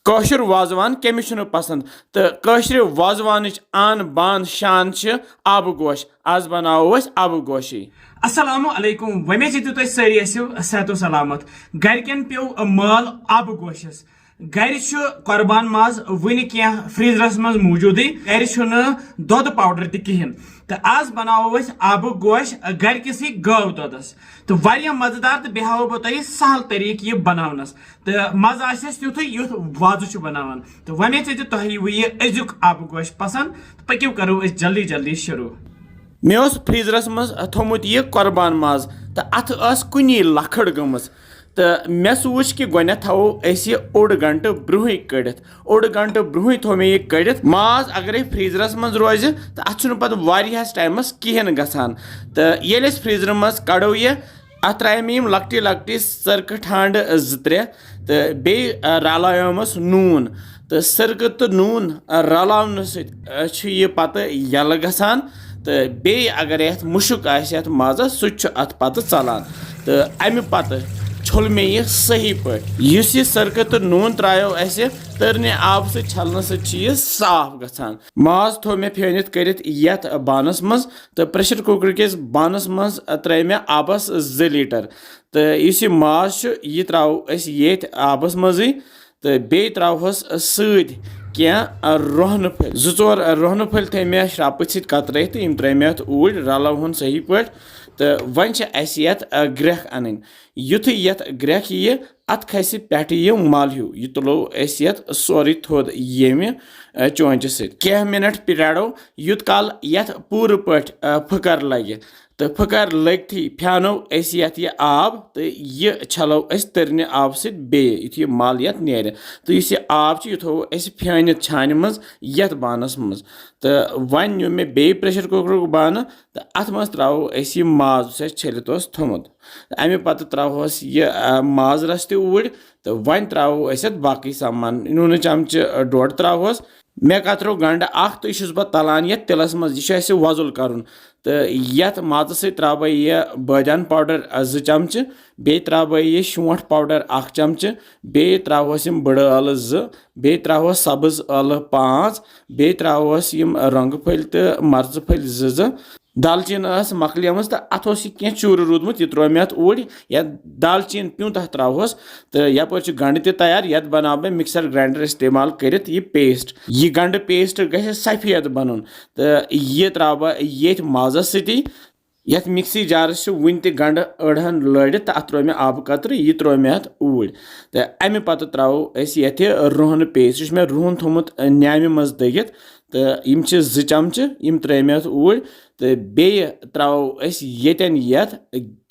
Kosher wazwan Cummins पसंद तो kosher वाजवानच आन बान शान आब गोश आज बनावो आब गोशी। अस्सलामु अलैकुम वमे तुम सारी सेहत सलामत गरकन पे माल आब गोशस गर कुर्बान माज वन क्या फ्रीजरस मज मौजूद गर दुध पाउडर तहन तो आज बनावो आब गोश गर किस गव दुधस तो वह मजेदार तो बेहाव बह तुम सहल तरीक यह बनावनस तो मज आस तुथ युथ वाजु बनावान तो वमे तुह यह अजुक आब गोश पसंद पक्यू करो जल्दी जल्दी शुरू। मे फ्रीजरस मज थोमुत यह कुर्बान माज तो अत कुनी लखड़ गम तो मे सोच कि गोने थो ओड गंट ब्रोह कड़ित ओड गंट ब्रोह थो मे यह कड़ित माज अगर फ्रीजरस मज रोज तो अत पास टाइमस कहें गसान तो ये फ्रीजर मज कड़ो यह अत त्रा मे लकटी लकटी सरक ठांड त्रे तो बे रलायोमस नून तो सरक तो नून रलावन सह पत यल गसान तो बे अगर ये मुशुक आत माज सह अत पत चलान तो अमि पत छोल मे यह सही पे सरक तो नून त्रायो तरने आब से छलन सह साफ गसान माज थो मे फेनित करित यथ बानस मज तो प्रेशर कुकर किस बानस मज त्रे मे आबस 2 लीटर तो इस माज यह त्राव ये आबस मजी तो बे त्रावहस सद क्या रोहन फल 2-4 रोहन फल थे मे श्राप कतर तो यम त्रे मे ऊर रलवन सही पे तो वन ग्रेख अन युथ यथ ग्रेख यह अत खस पे यह मल हूँ यह तुलो सोरे थोद ये चौंच सह मिनट प्राड़ो युत काल यथ पूर पे फकर लगे तो फकर लगती फ्यानो यह आब तो यह छलो तरने आब सह मल यथ नेर तो इस आब यह थो फ्यानित छान मज यथ बानस मज तो वन नी मे बे प्रेशर कुकर बान तो अत मज त्रो यह माज छलित थोमुत अमे पत त्रोहस यह माज रस तूर तो वन त्रो बाकी सामान नून चमच 1.5 त्रोहस मे कतरो गंड तो यह बह तलान ये तिलस मज यह वजुल कर तो यथ माज सह त्रा बह यह बादान पाउडर 2 चमच बे त्रा बह यह शोंठ पाउडर 1 चमच बे त्रोहस बड़ ٲलव 2 बे त्रोहस सब्ज ٲलव 5 बे त्रोहस रंग फल तो मर्च फल 2 दालचीन मकलियम तो अत क्या चूर रूदमुत यह त्रो मे अत ऊर या दालचीन प्यूं तथ त्रोहस तो यप गंड तैयार यत बना मे मिक्सर ग्राइंडर इस्तेमाल कर पेस्ट यह गंड पेस्ट गि सफेद बन तो यह त्रा बह ये माजस सती यथ मिक्सी जारस वन त गंड अड़हन लड़ित तो अत त्रो मे आब कतर यह त्रो मे अत ऊर तो अमे पत त्रो ये रोहन पेस्ट यह मे रोहन थोमुत न्यामि मज दगित तो यम 2 चमच यम त्रे मे अत ऊर तो बे त्रो येन यथ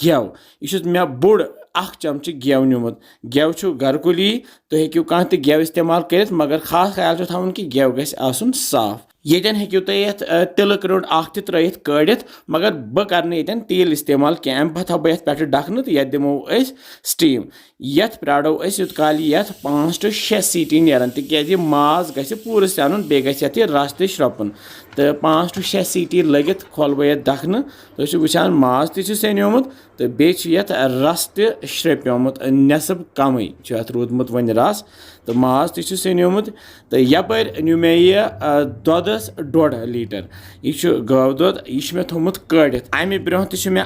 गेव यह मे बोड़ 1 चमच गेव निमुत गेव घरकुली तो हेक्यू कह गेव इस्तेमाल कर मगर खास ख्याल थवन कि गेव गस आसुन साफ येन हेक्यू तुम ये तिल क्रोड 1 त्रित कड़ित मगर बह कर येन तेल इस्तेमाल क्या अम पह बह पे ढकन तो ये दिमो स्टीम यथ प्राड़ो युत काल यथ 5 to 6 सीटी नेरान तक माज गि पूर सैन बे गि रस तो श्रपन तो 5 to 6 सीटी लगित खोल बह ये दखन तो वुचान माज तु सेनोमुत तो बे रस तो श्रप्योमुत नेसब कम अत रूदमुत वन रस तो माज तु सेनोमुत तो यपर न्यू मे यह दुधस 1.5 लीटर यह गव दुध यह मे थोमुत कड़ित अमे ब्रोह तो मे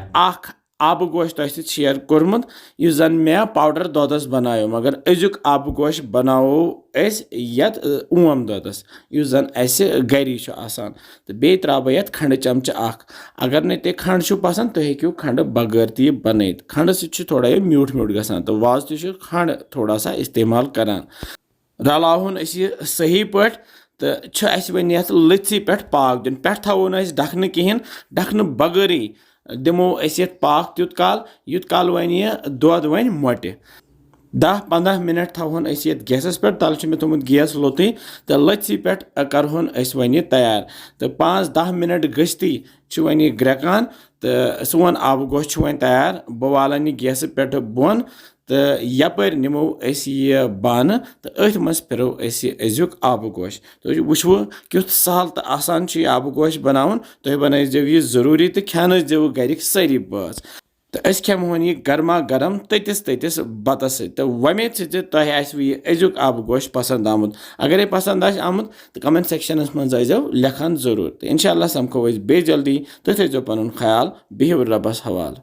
आब गोश तुम सत शेयर कोर्मुत यह जन मे पाउडर दुधस बनायो मगर अजुक आब गोश बनावो यत ओम दुधस यह जन गरी आसान तो बे त्रा बह ये खंड चमच 1 अगर न ते खंड पसंद तो हेक्यू खंड बगैर ती बन खंड सह थोड़ा यह म्यूठ म्यूठ गसान तो वाज तो खंड थोड़ा सा इस्तेमाल करान रलावन यह सही पे तो वन ये लथि पे पाक दिन पे थवन ढकन कहें ढकन बगैर दिमो पाक युत काल वन यह दुध वन मोटे 10-15 मिनट थवन ये गैसस पे तल मे थोमुत गैस लोत तो लथि पे करहन वन यह तैयार तो 5-10 मिनट गश्ती वन यह ग्रेकान तो सोन आब गोश वन तैयार बह वालान यह गैस पे बोन तो यपर निमो यह बान तो अथ मज फिरो अजुक आब गोश तो वो क्युत सहल तो आसान आब गोश बनावन तुम बनाइजो यह जरूरी तो खान देव गरिक सारी बाज तो अस खेमोन यह गर्मा गर्म ततिस ततिस बतस सत। तो वमेद से तह अजुक आब गोश पसंद आमुत। अगर पसंद आमुत तो कमेंट सेक्शनस मज लेखान जरूर। तो इंशाल्लाह समखो बे जल्दी। तुम थो पन ख्याल बिहु रबस हवाल।